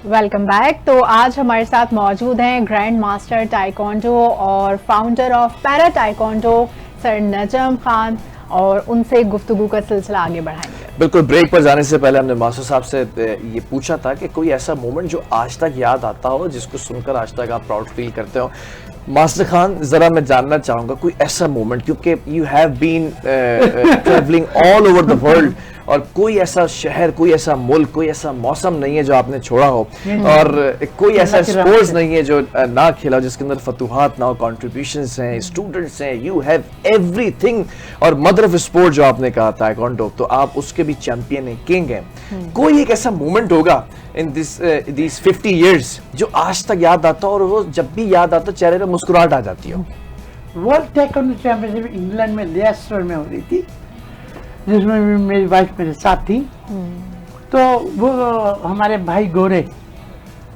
Welcome back. तो आज हमारे साथ मौजूद हैं ग्रैंड मास्टर ताइक्वांडो और founder of para taekwondo sir Najam Khan, और उनसे गुफ्तगू का सिलसिला आगे बढ़ाएंगे। बिल्कुल, ब्रेक पर जाने से पहले हमने मास्टर साहब से ये पूछा था कि कोई ऐसा मोमेंट जो आज तक याद आता हो, जिसको सुनकर आज तक आप प्राउड फील करते हो। मास्टर खान, जरा मैं जानना चाहूंगा कोई ऐसा मोमेंट, क्योंकि you have been travelling all over the world, और कोई ऐसा शहर, कोई ऐसा मुल्क, कोई ऐसा मौसम नहीं है जो आपने छोड़ा हो, और कोई ऐसा स्पोर्ट्स नहीं है जो ना खेला हो, जिसके अंदर फतूहात ना हो, कॉन्ट्रीब्यूशंस हैं, स्टूडेंट्स हैं, यू हैव एवरीथिंग। और मदर ऑफ स्पोर्ट जो आपने कहा ताइक्वांडो, तो आप उसके भी चैंपियन हैं, किंग हैं। कोई एक ऐसा मोमेंट होगा इन दिस 50 years जो आज तक याद आता हो, और वो जब भी याद आता है चेहरे पे मुस्कुराहट आ जाती हो। वर्ल्ड ताइक्वांडो चैंपियनशिप इंग्लैंड में लेस्टर में हो रही थी, जिसमें मेरी वाइफ मेरे साथ थी। तो वो हमारे भाई गोरे,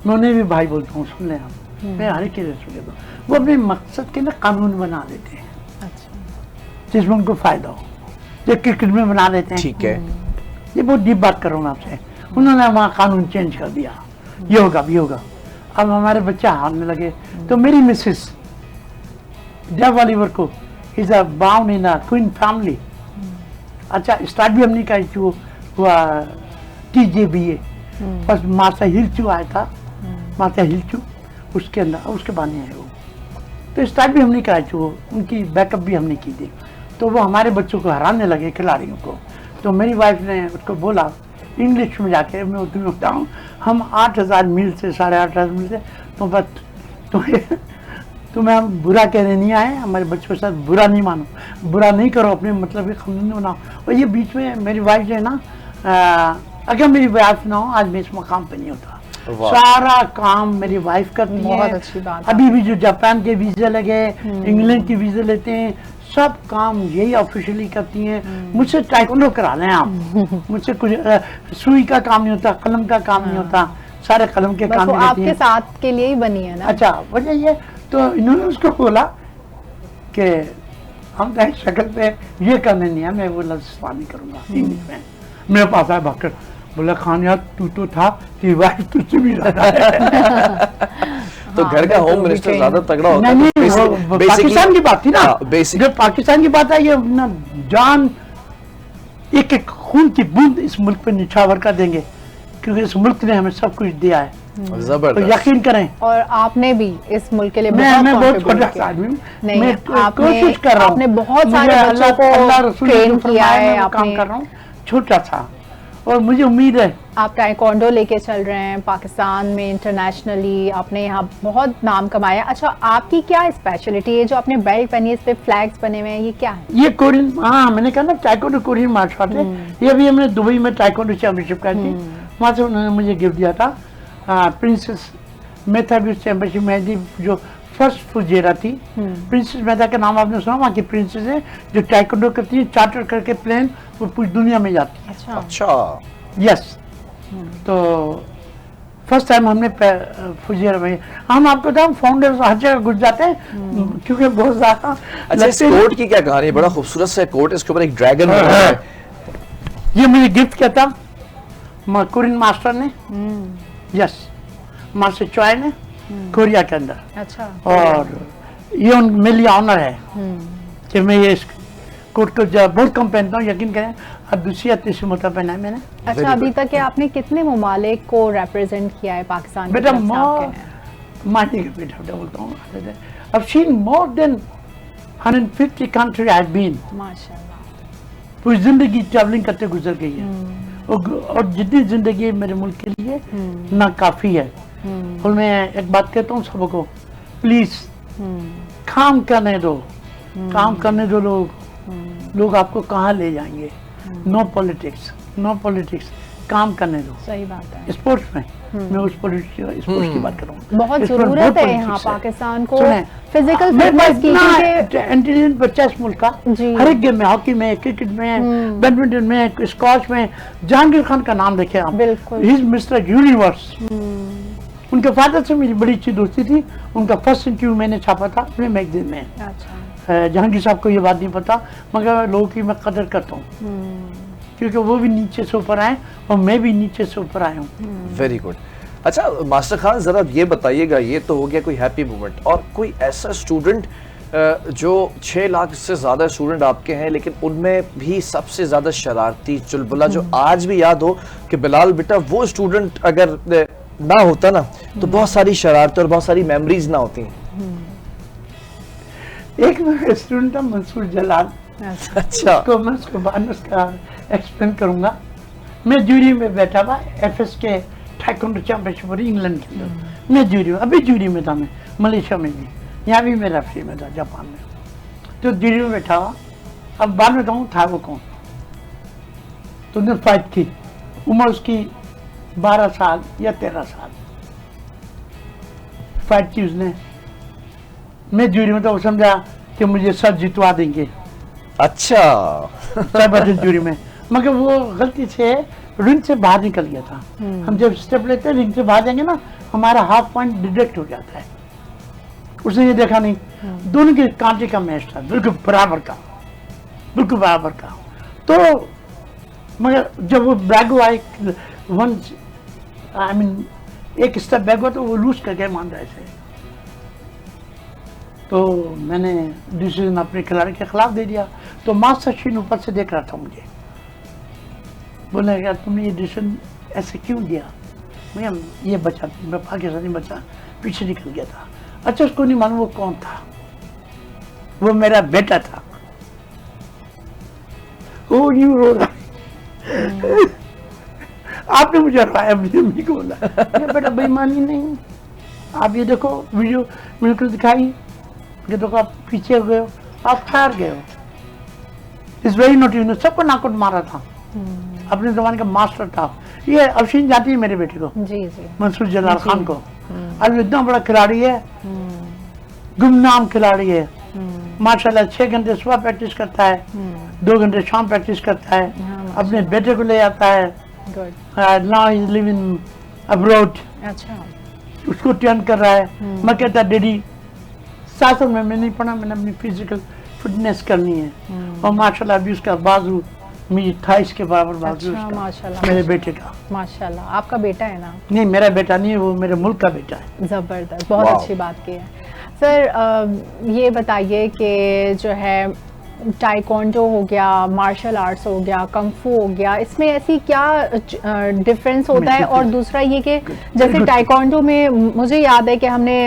मैं उन्हें भी भाई बोलता हूँ, सुन लें आप, मैं हर एक चीज़ सुन लेता हूँ। वो अपने मकसद के लिए कानून बना देते हैं, जिसमें उनको फायदा हो। जो क्रिकेट में बना देते हैं, ठीक है, ये बहुत डीप बात कर रहा हूँ आपसे। उन्होंने वहाँ कानून चेंज कर दिया, ये होगा ये होगा। अब हमारे बच्चे हारने लगे, तो मेरी मिसेस डेव ऑलिवर को is a bound in a queen family. अच्छा, स्टार्ट भी हमने कहा जो हुआ TJBA, फर्स्ट मास्टर हिलचू आया था, मास्टर हिलचू, उसके अंदर उसके बाद नहीं है वो। तो स्टार्ट भी हमने कहा जो उनकी बैकअप भी हमने की थी। तो वो हमारे बच्चों को हराने लगे, खिलाड़ियों को। तो मेरी वाइफ ने उसको बोला इंग्लिश में जाके, मैं उर्दू में बताऊँ, हम 8000 मील से 8500 मील से तुम्हें हम बुरा कहने नहीं आए, हमारे बच्चों के साथ बुरा नहीं मानो, बुरा नहीं करो, अपने मतलब के कानून बनाओ। और ये बीच में मेरी वाइफ जो है ना, अगर मेरी वाइफ ना हो आज मैं इस मकाम पे नहीं होता। सारा काम मेरी वाइफ करती है। बहुत अच्छी बात। अभी भी जो जापान के वीजे लगे, इंग्लैंड के वीजे लेते हैं, सब काम यही ऑफिशियली करती हैं। मुझसे ताइक्वांडो करा लें आप, मुझसे कुछ सुई का काम नहीं होता, कलम का काम नहीं होता, सारे कलम के काम नहीं आपके साथ के लिए ही बनी है ना। अच्छा, वजह ये तो इन्होंने उसको बोला कि हम कहीं शक्ल पे ये करने नहीं है, मैं वो लफ्ज़ इस्तेमाल नहीं करूँगा इंग्लिश में। मेरे पास आया भागकर, बोला खान यार तू तो था, तेरी वाइफ तुझसे भी ज़्यादा है। तो घर का होम मिनिस्टर ज्यादा तगड़ा होता है। नहीं, पाकिस्तान की बात थी ना, जब पाकिस्तान की बात है, ये ना जान एक एक खून की बूंद इस मुल्क पे निछावर कर देंगे, क्योंकि इस मुल्क ने हमें सब कुछ दिया है। तो यकीन करें। और आपने भी इस मुल्क के लिए मैं बहुत छोटा आदमी हूँ, मैं कोशिश कर रहा हूँ, आपने बहुत सारे बच्चों को ट्रेन किया है, काम कर रहा हूँ, छोटा सा, और मुझे उम्मीद है। आप ताइक्वांडो लेके चल रहे हैं पाकिस्तान में, इंटरनेशनली आपने यहाँ बहुत नाम कमाया। अच्छा, आपकी क्या स्पेशलिटी है जो आपने बेल्ट पहनी है, इस पे फ्लैग्स बने हुए हैं, ये क्या है? ये कोरियन, हाँ मैंने कहा ना ताइक्वांडो कोरियन मार्शल आर्ट है। ये अभी हमने दुबई में ताइक्वांडो चैंपियनशिप की थी, वहाँ से उन्होंने मुझे गिफ्ट दिया था। प्रिंसेस मेहता भी उस चैंपियनशिप में थी, जो फर्स्ट फुजेरा थी। प्रिंसेस मेहता का नाम आपने सुना, वहाँ की प्रिंसेस है जो ताइक्वांडो करती है, चार्टर करके प्लेन वो पूरी दुनिया में जाती है। अच्छा, यस। तो फर्स्ट टाइम हमने फुजेरा में, हम आपको बताऊं फाउंडर्स हर जगह घुस जाते हैं, क्योंकि बहुत ज्यादा। अच्छा, इस कोट की क्या कहानी है? बड़ा खूबसूरत सा कोट, इसके ऊपर एक ड्रैगन है। ये मुझे गिफ्ट किया था कोरियन मास्टर ने, यस, मास्टर चॉय ने, कोरिया के अंदर। अच्छा। और ये मेरे लिए ऑनर है कि मैं ये कोट को बहुत कम पहनता हूँ, यकीन करें, अब दूसरी या तीसरी मोटा पहना है मैंने। अच्छा, अभी तक आपने कितने ममालिक को रिप्रेजेंट किया है पाकिस्तान? बेटा मानी के बेटा बोलता हूँ, I've seen more than 150 countries I've been। माशाल्लाह, पूरी जिंदगी ट्रैवलिंग करते गुजर गई है, और जितनी जिंदगी मेरे मुल्क के लिए ना काफी है। और मैं एक बात कहता हूँ सबको, प्लीज काम करने दो, काम करने दो। लोग आपको कहाँ ले जाएंगे? नो पॉलिटिक्स, नो पॉलिटिक्स, काम करने दो। सही बात है। स्पोर्ट्स में मैं उस स्पोर्ट्स की बात कर रहा हूँ। बहुत जरूरत है यहाँ पाकिस्तान को फिजिकल फिटनेस की। इंटेलिजेंट बच्चा इस मुल्क का, हर एक गेम में, हॉकी में, क्रिकेट में, बैडमिंटन में, स्क्वॉश में। जहांगीर खान का नाम देखे आप, बिल्कुल, ही इज मिस्टर यूनिवर्स। उनके फादर से मेरी बड़ी अच्छी दोस्ती थी, उनका फर्स्ट इंटरव्यू मैंने छापा था अपने मैगजीन में। अच्छा। जहांगीर साहब को ये बात नहीं पता, मगर लोगों की मैं कदर करता हूँ, क्योंकि वो भी नीचे से ऊपर आए और मैं भी नीचे से ऊपर आया हूँ। Very good. अच्छा मास्टर खान जरा ये बताइएगा, ये तो हो गया कोई हैप्पी मोमेंट, और कोई ऐसा स्टूडेंट जो 6 लाख से ज्यादा स्टूडेंट आपके हैं लेकिन उनमें भी सबसे ज्यादा शरारती चुलबुला जो आज भी याद हो कि बिलाल बेटा वो स्टूडेंट अगर ना होता ना तो बहुत सारी शरारतें और बहुत सारी मेमोरीज ना होती। एक मेरा स्टूडेंट था मंसूर जलाल, अच्छा तो मैं उसको बाद में उसका एक्सप्लेन करूंगा। मैं जूरी में बैठा हुआ एफएस के टाइकोंडो चैंपियनशिप इंग्लैंड के अंदर, मैं जूरी में, अभी जूरी में था मैं, मलेशिया में भी, यहाँ भी मेरा फ्री में था जापान में, तो जूरी में बैठा हुआ। अब बाद में कहूँ था वो कौन, तो उन्हें फाइट की, उम्र उसकी 12 साल या 13 साल, फाइट की उसने। मैं जूरी में था, वो समझा कि मुझे सब जितवा देंगे, अच्छा सब जूरी में, मगर वो गलती से रिंग से बाहर निकल गया था। हम जब स्टेप लेते हैं रिंग से बाहर जाएंगे ना, हमारा हाफ पॉइंट डिडक्ट हो जाता है। उसने ये देखा नहीं, दोनों के कांटे का मैच था, बिल्कुल बराबर का, बिल्कुल बराबर का। तो मगर जब वो बैग हुआ एक स्टेप बैग हुआ, तो वो लूज करके मान रहे थे। तो मैंने डिसीजन अपने खिलाड़ी के खिलाफ दे दिया। तो मास्टर शीन ऊपर से देख रहा था मुझे, बोला यार तुमने ये डिसीजन ऐसे क्यों दिया। मैं ये बचा, मैं पाकिस्तानी बचा पीछे निकल गया था। अच्छा उसको नहीं मालूम वो कौन था, वो मेरा बेटा था। वो यूं रो रहा है, आपने मुझे हराया, मुझे नहीं बोला। बेटा बेईमानी नहीं, आप ये देखो वीडियो बिल्कुल दिखाई, ये देखो आप पीछे हो गए हो, आप हार गए हो। इस वेरी नॉट यू, सबको नाकआउट मारा था, अपने जमाने का मास्टर था। ये अफशीन जाती है मेरे बेटे को, जी जी, मंसूर जलाल खान को। अब इतना बड़ा खिलाड़ी है, गुमनाम खिलाड़ी है माशाल्लाह। 6 घंटे सुबह प्रैक्टिस करता है, 2 घंटे शाम प्रैक्टिस करता है, अपने बेटे को ले आता है। Now he live in abroad, अच्छा उसको ट्रेन कर रहा है। मैं कहता डैडी साथ में मैं नहीं पढ़ा, मैंने अपनी फिजिकल फिटनेस करनी है। और माशाल्लाह अभी उसका बाजू मेरी थाइस के बराबर बाजू अच्छा, उसका, माशाल्लाह मेरे बेटे का। माशाल्लाह, आपका बेटा है ना? नहीं मेरा बेटा नहीं है, वो मेरे मुल्क का बेटा है। ज़बरदस्त, बहुत वाह। अच्छी बात की है सर। ये बताइए कि जो है टाइकोंडो हो गया, मार्शल आर्ट्स हो गया, कंफू हो गया, इसमें ऐसी क्या डिफरेंस होता है? और दूसरा ये कि जैसे टाइकोंडो में मुझे याद है कि हमने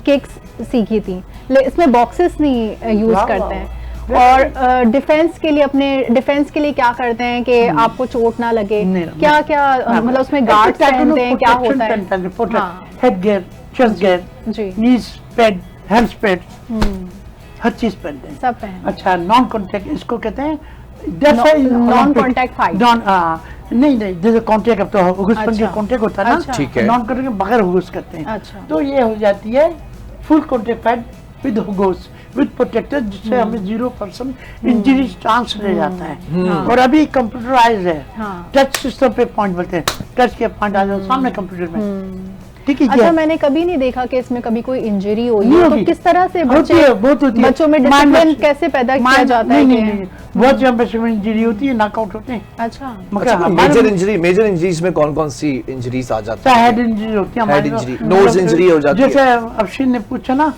किक्स सीखी थी, इसमें बॉक्सेस नहीं यूज करते हैं। और डिफेंस के लिए, अपने डिफेंस के लिए क्या करते हैं कि आपको चोट ना लगे? क्या क्या मतलब उसमें गार्ड पहनते हैं, क्या होता है? हेड गियर, चेस्ट गियर, जी, नीज पैड, हैंड्स पैड, हर चीज पहनते हैं, सब पहन। अच्छा नॉन कॉन्टैक्ट इसको कहते हैं, नॉन कॉन्टैक्ट फाइट। नहीं जैसे कॉन्टैक्ट अब तो हुगस कॉन्टैक्ट होता है ना, ठीक है, नॉन कॉन्टैक्ट बगैर हुगस करते हैं। अच्छा, तो ये हो जाती है फुल कॉन्टैक्ट फाइट विद हुगस विद प्रोटेक्टर, जिससे हमें 0% इंजरी चांस रह जाता है। और अभी कंप्यूटराइज है, टच सिस्टम पे पॉइंट बोलते हैं, टच के पॉइंट आ जाओ सामने कंप्यूटर में, ठीक है। अच्छा, मैंने कभी नहीं देखा कि इसमें कभी कोई इंजरी हुई है, तो किस तरह से बच्चों में डिसिप्लिन कैसे पैदा किया जाता है? नहीं बहुत चैंपियनशिप में इंजरी होती है, नॉकआउट होते हैं। अच्छा, मेजर इंजरीज में कौन कौन सी इंजरीज आ जाती है? हेड इंजरी होती है, हेड इंजरी, नोज इंजरी हो जाती है। जैसे अफशीन ने पूछा ना,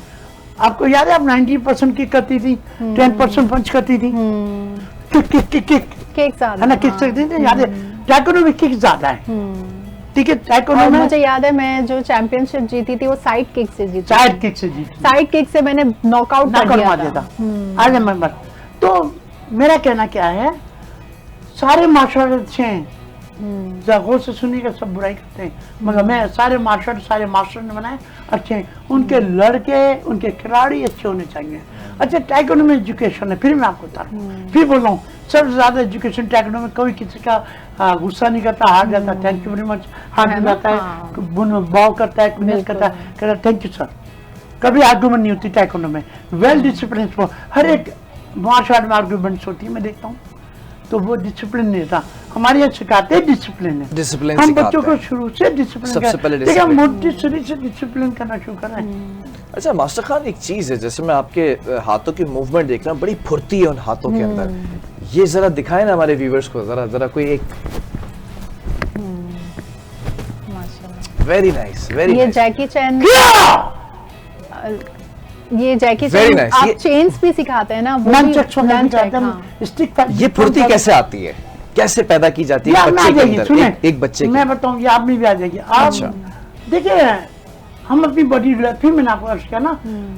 आपको याद है आप 90% किक करती थी, 10% पंच करती थी, किक ज्यादा है ना, किक करती थी, याद है? टाइकोंडो में किक ज्यादा है, ठीक है। टाइकोंडो में मुझे याद है मैं जो चैंपियनशिप जीती थी वो साइड किक से जीती, साइड किक से जीती, साइड किक से मैंने नॉकआउट कर दिया था। I remember. तो मेरा कहना क्या है, सारे मार्शल आर्ट अच्छे हैं, गौर से सुनिएगा, सब बुराई करते हैं, मगर मैं सारे मास्टर ने बनाए अच्छे हैं, उनके लड़के, उनके खिलाड़ी अच्छे होने चाहिए। अच्छा, टाइकोंडो में एजुकेशन है, फिर मैं आपको बता रहा हूँ, फिर बोल रहा हूँ, सबसे ज्यादा एजुकेशन टाइकोंडो में, कोई किसी का गुस्सा नहीं करता, हार जाता है, थैंक यू वेरी मच, हार जाता है, बाव करता है, कुछ करता है, कहता है थैंक यू सर, कभी आर्गूमेंट नहीं होती टाइकोंडो में, वेल डिसिप्लिन। हर एक मार्शल आर्ट में आर्गूमेंट्स होती है, मैं देखता हूँ, तो वो डिसिप्लिन नहीं था। हमारे यहाँ सिखाते हैं डिसिप्लिन है, डिसिप्लिन हम बच्चों को शुरू से डिसिप्लिन, सबसे पहले देखिए मोटी शरीर से डिसिप्लिन करना शुरू कर रहे हैं। अच्छा मास्टर खान, एक चीज है, जैसे मैं आपके हाथों की मूवमेंट देख रहा हूँ, बड़ी फुर्ती है उन हाथों के अंदर, ये जरा दिखाए ना हमारे व्यूवर्स को, जरा कोई एक वेरी नाइस, वेरी ये जैकी चैन, ये जैकी Very चैन nice. आप ये- चेन्स भी सिखाते हैं ना, वो भी ननचक्स nunchuck, हाँ। स्टिक ये फुर्ती कैसे आती है, कैसे पैदा की जाती है ये आप में आ बच्चे के जाएगी, अंदर, सुने एक बच्चे मैं की? बताऊं, ये आप में भी आ जाएगी। आप अच्छा। देखिए, हम अपनी बॉडी रिलैक्स, फिर मैंने आपको अर्ज किया ना,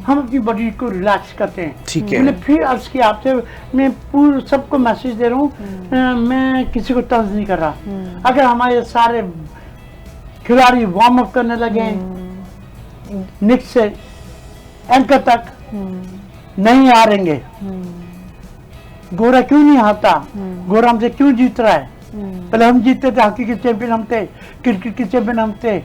हम अपनी बॉडी को रिलैक्स करते हैं। ठीक है। मैंने फिर अर्ज किया आपसे, मैं पूरे सबको मैसेज दे रहा हूँ, मैं किसी को तंज नहीं कर रहा। अगर हमारे सारे खिलाड़ी वार्म अप करने लगे निक से एंकर तक नहीं हारेंगे, गोरा क्यों नहीं हारता, गोरा हमसे क्यों जीत रहा है? पहले हम जीतते थे, हॉकी के चैंपियन हम थे, क्रिकेट के चैंपियन हम थे,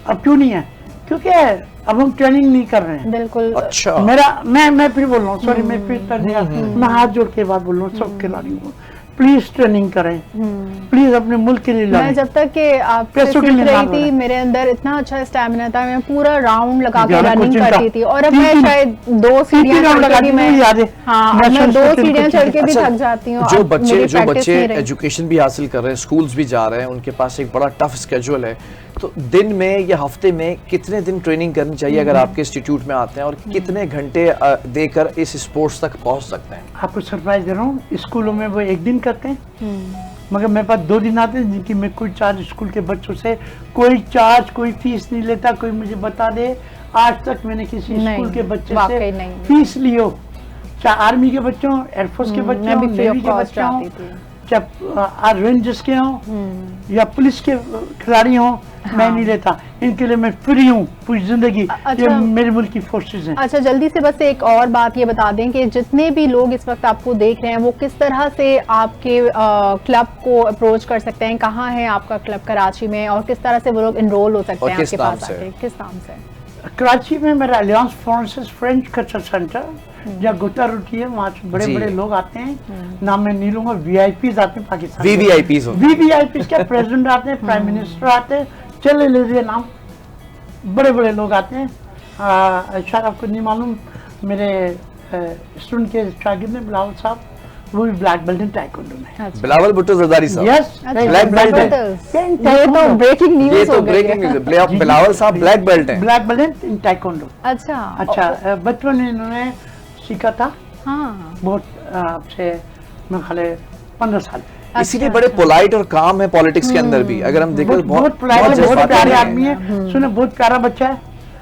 अब क्यों नहीं है? क्योंकि अब हम ट्रेनिंग नहीं कर रहे हैं। बिल्कुल। अच्छा, मैं फिर बोल रहा हूँ, सॉरी, मैं फिर कर दिया, मैं हाथ जोड़ के बात बोल रहा हूँ सब खिलाड़ियों को, प्लीज ट्रेनिंग करें, प्लीज अपने मुल्क के लिए मैं लड़ें। जब तक के आपसे पैसों के सीख लिए रही ना थी, लड़ें। मेरे अंदर इतना अच्छा स्टैमिना था, मैं पूरा राउंड लगा के ग्यारह रनिंग कोचिंग करती का। थी, और अब तीन- मैं तीन- शायद 2 सीढ़ियां राउंड चढ़ के लगाती भी थी, मैं, याद है? हाँ, अब मैं नेशनल 2 स्पोर्ट्स सीढ़ियां चढ़ के भी अच्छा, थक जाती हूँ। जो अब बच्चे मेरी जो practice बच्चे नहीं रही। एजुकेशन भी हासिल कर रहे हैं, स्कूल्स भी जा रहे हैं, उनके पास एक बड़ा टफ स्केड्यूल है, तो दिन में या हफ्ते में कितने दिन ट्रेनिंग करनी चाहिए अगर आपके इंस्टीट्यूट में आते हैं, और कितने घंटे देकर इस स्पोर्ट्स तक पहुंच सकते हैं? आपको सरप्राइज दे रहा हूँ, स्कूलों में वो 1 दिन करते हैं, मगर मेरे पास 2 दिन आते हैं जिनकी मैं कोई चार्ज स्कूल के बच्चों से, कोई चार्ज, कोई फीस नहीं लेता। कोई मुझे बता दे आज तक मैंने किसी नहीं, स्कूल के बच्चे वाकई से नहीं। फीस ली हो, चाहे आर्मी के बच्चों, एयरफोर्स के बच्चे मैं हों, भी free of नेवी के cost बच्चे हों, जाती थी। चाहे रेंजर्स के हों या पुलिस के खिलाड़ी हों, मैं नहीं लेता। इनके लिए मैं फ्री हूँ पूरी जिंदगी। ये अच्छा। मेरे मुल्क की फोर्सेज हैं। अच्छा, जल्दी से बस एक और बात ये बता दें कि जितने भी लोग इस वक्त आपको देख रहे हैं, वो किस तरह से आपके क्लब को अप्रोच कर सकते हैं? कहाँ है आपका क्लब कराची में, और किस तरह से वो लोग इनरोल हो सकते और हैं किस आपके नाम पास से? आके? किस नाम से? कराची में मेरा alliance Francis French culture centre, जहाँ गोता रोटी है, वहाँ से बड़े जी। बड़े लोग आते हैं। नाम मैं नहीं लूंगा, वीआईपीज आते हैं पाकिस्तान। VVIPs होते हैं। वीवीआईपीज के प्रेसिडेंट आते हैं, प्राइम मिनिस्टर आते हैं, चले लीजिए नाम, बड़े बड़े लोग आते हैं। शायद आपको नहीं मालूम, मेरे स्टूडेंट के शागिर्द हैं बिलावल साहब, वो भी ब्लैक बेल्ट इन ताइक्वांडो में। अच्छा। बिलावल भुट्टो जरदारी साहब? यस, ब्लैक बेल्ट है। ये तो ब्रेकिंग ये न्यूज तो हो गई ब्रेकिंग है। न्यूज़ है। बिलावल साहब ब्लैक बेल्ट हैं। Black belt in taekwondo. अच्छा। अच्छा, बचपन में इन्होंने सीखा था हाँ। बहुत, आपसे मैं खाली 15 साल। इसीलिए बड़े पोलाइट और काम है पॉलिटिक्स के अंदर भी, अगर हम देखें बहुत बहुत बहुत polite है, बहुत जज्बाती प्यारे हैं। आदमी है। सुने, बहुत प्यारा बच्चा है,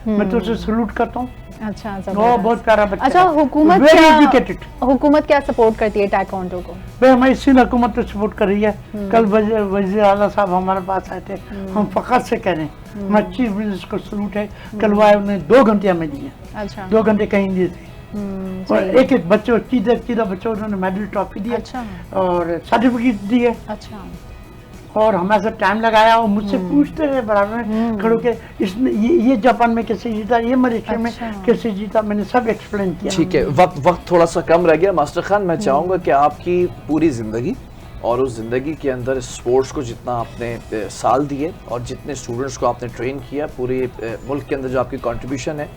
मैं तो उसे सलूट करता हूँ। अच्छा, वो जबरदस्त। बहुत प्यारा बच्चा अच्छा, है। हुकूमत Very क्या educated। हुकूमत क्या सपोर्ट करती है टाइकोंडो को? भाई हमारी सिंध हुकूमत तो सपोर्ट कर रही है। कल वजीर आला साहब हमारे पास आए थे, हम फखर से कह रहे हैं, हमारे चीफ मिनिस्टर को सलूट है। कल वो आए, उन्होंने 2 घंटे हमें दिए, अच्छा। 2 घंटे कहीं दिए थे। और सही। एक एक बच्चों, सीधा बच्चों, उन्होंने मेडल ट्रॉफी दी अच्छा। और सर्टिफिकेट दिए, अच्छा। और हमारे साथ टाइम लगाया, और मुझसे पूछते रहे बराबर में खड़ो के, इसने ये जापान में कैसे जीता, ये मलेशिया में अच्छा। कैसे जीता, मैंने सब एक्सप्लेन किया। ठीक है, वक्त थोड़ा सा कम रह गया। मास्टर खान, मैं चाहूंगा कि आपकी पूरी जिंदगी और उस जिंदगी के अंदर स्पोर्ट्स को जितना आपने साल दिए और जितने स्टूडेंट्स को आपने ट्रेन किया, पूरे मुल्क के अंदर जो आपकी कंट्रीब्यूशन है,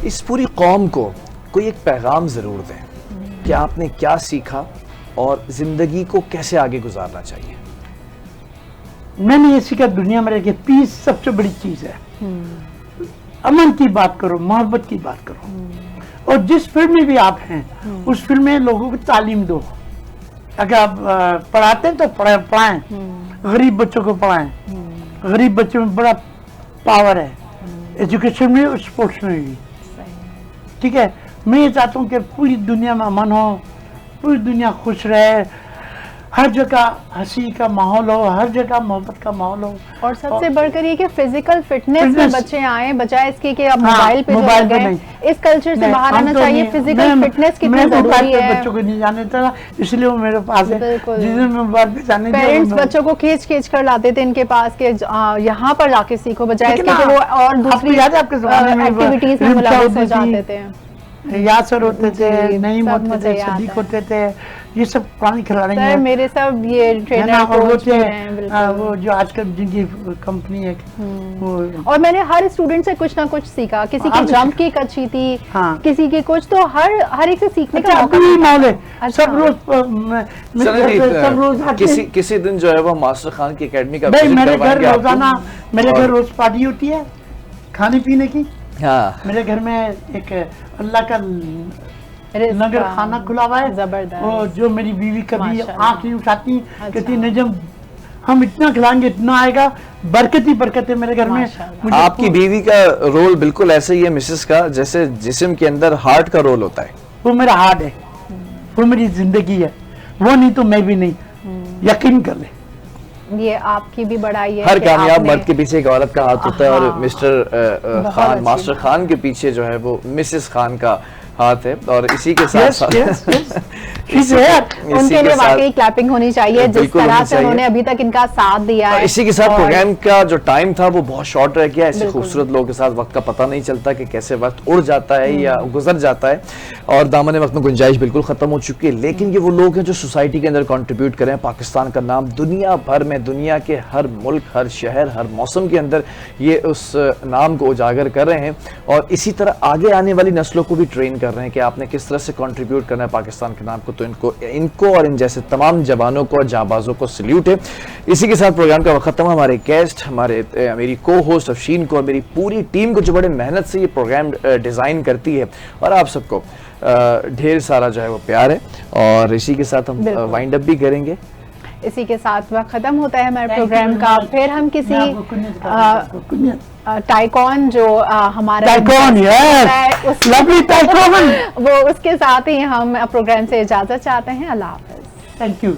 इस पूरी कौम को कोई एक पैगाम ज़रूर दें कि आपने क्या सीखा और ज़िंदगी को कैसे आगे गुजारना चाहिए। मैंने ये सीखा, दुनिया में रह के पीस सबसे बड़ी चीज है। अमन की बात करो, मोहब्बत की बात करो, और जिस फील्ड में भी आप हैं उस फील्ड में लोगों को तालीम दो। अगर आप पढ़ाते हैं तो पढ़ाएं, गरीब बच्चों को पढ़ाएं। गरीब बच्चों में बड़ा पावर है, एजुकेशन में और स्पोर्ट्स में भी। ठीक है, मैं ये चाहता हूँ कि पूरी दुनिया में अमन हो, पूरी दुनिया खुश रहे, हर जगह हंसी का माहौल हो, हर जगह मोहब्बत का माहौल हो। और सबसे बढ़कर ये कि फिजिकल फिटनेस में Fitness- बच्चे आए, बजाय इसके कि अब हाँ, मोबाइल पे जो मोबाइल लग पे गए, नहीं। इस कल्चर से नहीं, बाहर हम आना तो चाहिए। नहीं- फिजिकल मैं- फिटनेस कितनी मैं मोबाइल जरूरी पे है। बच्चों को नहीं जाने देता, इसलिए वो मेरे पास है। बिल्कुल। जिस दिन मैं मोबाइल पे जाने दिया, पेरेंट्स वो- बच्चों को खींच खींच कर लाते थे इनके पास के यहाँ पर जाके सीखो, बजाय लेकिन इसके कि वो और आपको दूसरी याद है आपके ज़माने में एक्टिविटीज में रिमचा मुलविस हो होती थी, जाते थे। यासर होते थे, जी, नईम सब होते मुझे थे, याद सदीक है। होते थे, ये सब पुराने खिलाड़ी सर हैं मेरे सब ये है ट्रेनर ना, और वो कोच भी थे, हैं बिल्कुल। वो जो आजकल जिनकी कंपनी है वो और मैंने हर स्टूडेंट से कुछ ना कुछ सीखा, किसी की हाँ, जंप किक अच्छी थी, हाँ। किसी की कुछ, तो हर एक से सीखने का अच्छा मौका अभी भी मिलता। माहौल है, अच्छा। सब रोज सब रोज आते किसी हैं। किसी दिन जो है वो मास्टर खान की एकेडमी का भाई visit मेरे घर करवाएंगे आपको। रोजाना, मेरे घर और- रोज पार्टी होती है खाने पीने की। हाँ मेरे घर में एक अल्लाह का रिज़्क़ लंगर का खाना खुला हुआ है। जबरदस्त। और जो मेरी बीवी कभी माशाल्लाह। आँख नहीं उठाती, अच्छा। कहती नजम हम इतना खिलाएंगे इतना आएगा, बरकत ही बरकत है मेरे घर में। माशाल्लाह। मुझे आपकी बीवी का रोल बिल्कुल ऐसे ही है मिसेस का, जैसे जिस्म के अंदर हार्ट का रोल होता है। वो मेरा हार्ट है, वो मेरी जिंदगी है, वो नहीं तो मैं भी नहीं, यकीन कर ले। ये आपकी भी बड़ाई है हर कि कामयाब आपने- मर्द के पीछे एक औरत का हाथ होता है, और हाँ। मिस्टर बहुत खान, अच्छी मास्टर बात। खान के पीछे जो है वो मिसेस खान का हाथ है। और इसी के साथ यस साथ यस यस इसी उनके के लिए साथ- वाकई क्लैपिंग होनी चाहिए, जिस बिल्कुल तरह होनी से उन्होंने चाहिए। अभी तक इनका साथ दिया और है। इसी के साथ और- प्रोग्राम का जो टाइम था वो बहुत शॉर्ट रह गया। ऐसे बिल्कुल। खूबसूरत लोगों के साथ वक्त का पता नहीं चलता कि कैसे वक्त उड़ जाता है या गुजर जाता है, और दामन वक्त में गुंजाइश बिल्कुल खत्म हो चुकी है। लेकिन ये वो लोग हैं जो सोसाइटी के अंदर कंट्रीब्यूट करें, पाकिस्तान का नाम दुनिया भर में, दुनिया के हर मुल्क, हर शहर, हर मौसम के अंदर ये उस नाम को उजागर कर रहे हैं। और इसी तरह आगे आने वाली नस्लों को भी ट्रेन कर रहे हैं कि आपने किस तरह से कंट्रीब्यूट करना है पाकिस्तान के नाम को। तो इनको और इन जैसे तमाम जवानों को और जाबाजों को सल्यूट है। इसी के साथ प्रोग्राम का वक्त खत्म। हमारे गेस्ट, मेरी को होस्ट अफशीन को और मेरी पूरी टीम को जो बड़े मेहनत से ये प्रोग्राम डिज़ाइन करती है, और आप सबको ढेर सारा जो है वो प्यार है। और इसी के साथ हम बिल्कुल। वाइंड अप भी करेंगे। इसी के साथ वक्त खत्म होता है हमारे Thank you प्रोग्राम very का। much. फिर हम किसी मैं आपको कुन्नत करता हूँ, आपको कुन्नत। टाइकॉन जो हमारा टाइकॉन, है, यस उस- लवली टाइकॉन। वो उसके साथ ही हम प्रोग्राम से इजाजत चाहते हैं। अल्लाह हाफिज। Thank you.